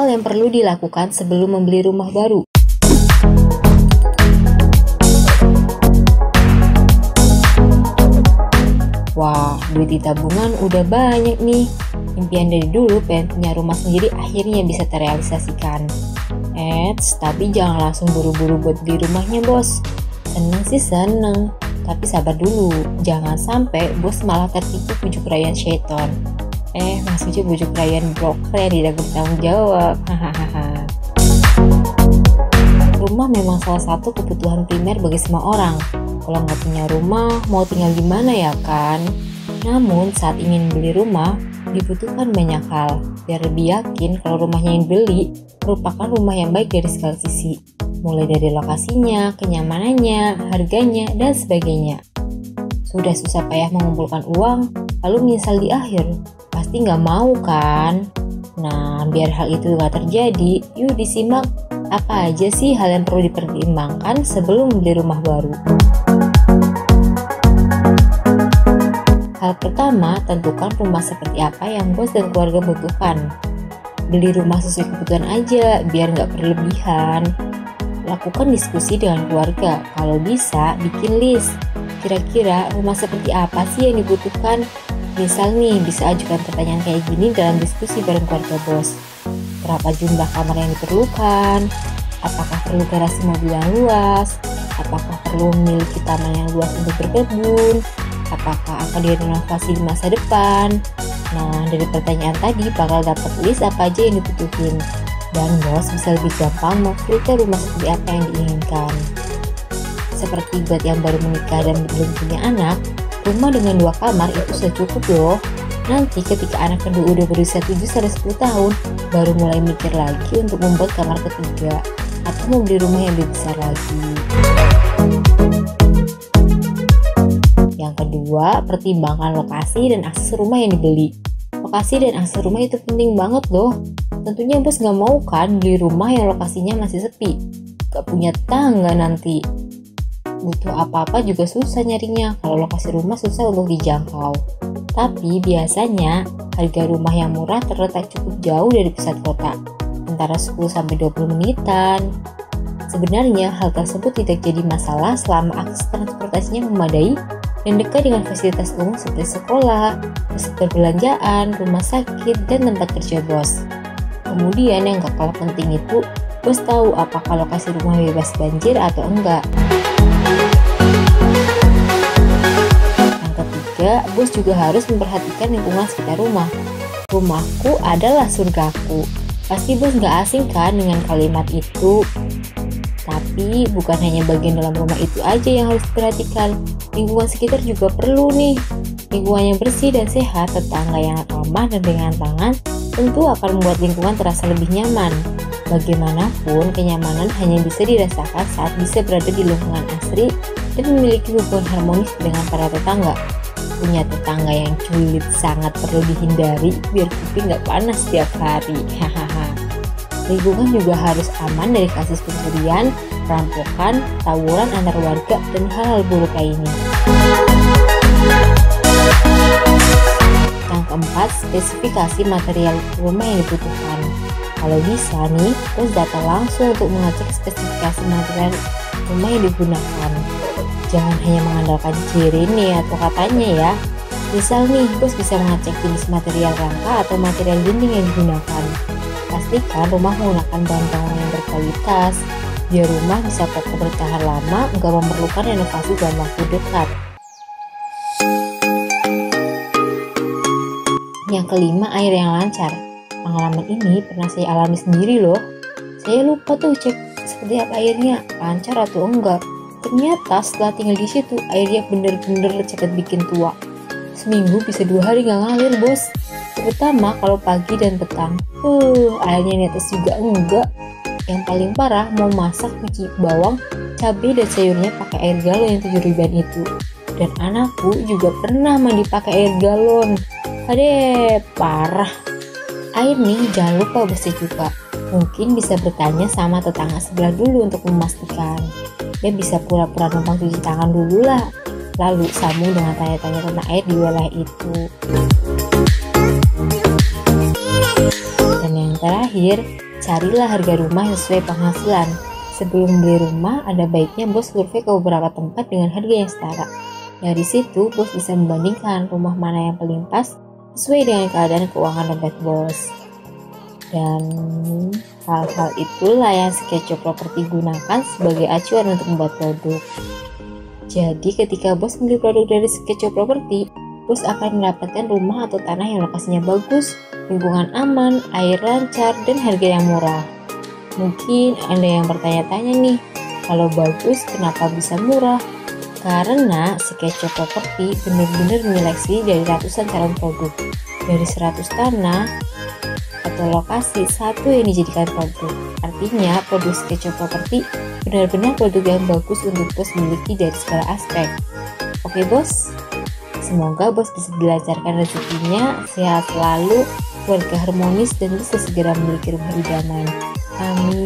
hal yang perlu dilakukan sebelum membeli rumah baru. Wah, duit di tabungan udah banyak nih. Impian dari dulu pengen punya rumah sendiri akhirnya bisa terrealisasikan. Tapi jangan langsung buru-buru buat beli rumahnya, bos. Seneng sih seneng, tapi sabar dulu. Jangan sampai bos malah tertipu bujuk rayan syaiton. Maksudnya bujuk rayan broker yang tidak bertanggung jawab. Rumah memang salah satu kebutuhan primer bagi semua orang. Kalau nggak punya rumah, mau tinggal di mana ya kan? Namun saat ingin beli rumah, dibutuhkan banyak hal. Biar lebih yakin kalau rumahnya yang beli merupakan rumah yang baik dari segala sisi. Mulai dari lokasinya, kenyamanannya, harganya, dan sebagainya. Sudah susah payah mengumpulkan uang, lalu menyesal di akhir. Pasti nggak mau kan? Nah, biar hal itu nggak terjadi, yuk disimak apa aja sih hal yang perlu dipertimbangkan sebelum beli rumah baru. Hal pertama, tentukan rumah seperti apa yang bos dan keluarga butuhkan. Beli rumah sesuai kebutuhan aja, biar nggak berlebihan. Lakukan diskusi dengan keluarga, kalau bisa bikin list. Kira-kira rumah seperti apa sih yang dibutuhkan? Misal nih, bisa ajukan pertanyaan kayak gini dalam diskusi bareng keluarga bos. Berapa jumlah kamar yang diperlukan? Apakah perlu garasi mobil yang luas? Apakah perlu memiliki taman yang luas untuk berkebun? Apakah akan direnovasi di masa depan? Nah, dari pertanyaan tadi bakal dapat list apa aja yang dibutuhin. Dan bos bisa lebih gampang memfilter rumah seperti apa yang diinginkan. Seperti buat yang baru menikah dan belum punya anak, rumah dengan 2 kamar itu sudah cukup loh. Nanti ketika anak kedua udah berusia 7-10 tahun, baru mulai mikir lagi untuk membuat kamar ketiga atau mau beli rumah yang lebih besar lagi. Yang kedua, pertimbangkan lokasi dan akses rumah yang dibeli. Lokasi dan akses rumah itu penting banget loh. Tentunya bos gak mau kan beli rumah yang lokasinya masih sepi, gak punya tetangga nanti. Butuh apa-apa juga susah nyarinya kalau lokasi rumah susah untuk dijangkau. Tapi biasanya harga rumah yang murah terletak cukup jauh dari pusat kota, antara 10-20 menitan. Sebenarnya hal tersebut tidak jadi masalah selama akses transportasinya memadai dan dekat dengan fasilitas umum seperti sekolah, pusat perbelanjaan, rumah sakit, dan tempat kerja bos. Kemudian yang gak kalah penting itu, bos tahu apakah lokasi rumah bebas banjir atau enggak. Yang ketiga, bos juga harus memperhatikan lingkungan sekitar rumah. Rumahku adalah surgaku. Pasti bos gak asing kan dengan kalimat itu. Tapi bukan hanya bagian dalam rumah itu aja yang harus diperhatikan. Lingkungan sekitar juga perlu nih. Lingkungan yang bersih dan sehat, tetangga yang ramah dan ringan tangan tentu akan membuat lingkungan terasa lebih nyaman. Bagaimanapun, kenyamanan hanya bisa dirasakan saat bisa berada di lingkungan asri dan memiliki hubungan harmonis dengan para tetangga. Punya tetangga yang julid sangat perlu dihindari biar kuping nggak panas setiap hari. Lingkungan juga harus aman dari kasus pencurian, perampokan, tawuran antar warga, dan hal-hal buruk lainnya. Yang keempat, spesifikasi material rumah yang dibutuhkan. Kalau bisa nih, bos datang langsung untuk mengecek spesifikasi material rumah yang digunakan. Jangan hanya mengandalkan ciri nih atau katanya ya. Misal nih, bos bisa mengecek jenis material rangka atau material dinding yang digunakan. Pastikan rumah menggunakan bahan bangunan yang berkualitas, biar rumah bisa kokoh bertahan lama, nggak memerlukan renovasi dalam waktu dekat. Yang kelima, air yang lancar. Pengalaman ini pernah saya alami sendiri loh. Saya lupa tuh cek seperti apa airnya, lancar atau enggak. Ternyata setelah tinggal di situ, airnya bener-bener cepat bikin tua. Seminggu bisa 2 hari nggak ngalir bos. Terutama kalau pagi dan petang. Airnya netes juga enggak. Yang paling parah, mau masak, cuci bawang, cabai dan sayurnya pakai air galon yang 7 ribuan itu. Dan anakku juga pernah mandi pakai air galon. Adeh, parah. Air nih jangan lupa bersih juga. Mungkin bisa bertanya sama tetangga sebelah dulu untuk memastikan. Dia bisa pura-pura numpang cuci tangan dulu lah. Lalu sambung dengan tanya-tanya tentang air di wilayah itu. Dan yang terakhir, Carilah harga rumah sesuai penghasilan. Sebelum beli rumah, ada baiknya bos survei ke beberapa tempat dengan harga yang setara. Dari situ, bos bisa membandingkan rumah mana yang paling pas sesuai dengan keadaan keuangan dompet bos. Dan hal-hal itulah yang Sketcho Property gunakan sebagai acuan untuk membuat produk. Jadi ketika bos membeli produk dari Sketcho Property, bos akan mendapatkan rumah atau tanah yang lokasinya bagus, lingkungan aman, air lancar, dan harga yang murah. Mungkin ada yang bertanya-tanya nih, kalau bagus kenapa bisa murah? Karena Sketcho Property benar-benar menyeleksi dari ratusan calon produk. Dari 100 tanah atau lokasi, satu yang dijadikan produk. Artinya produk Sketcho Property benar-benar produk yang bagus untuk bos miliki dari segala aspek. Oke bos? Semoga bos bisa dilancarkan rezekinya, sehat selalu, keluarga harmonis, dan bisa segera memiliki rumah idaman. Amin.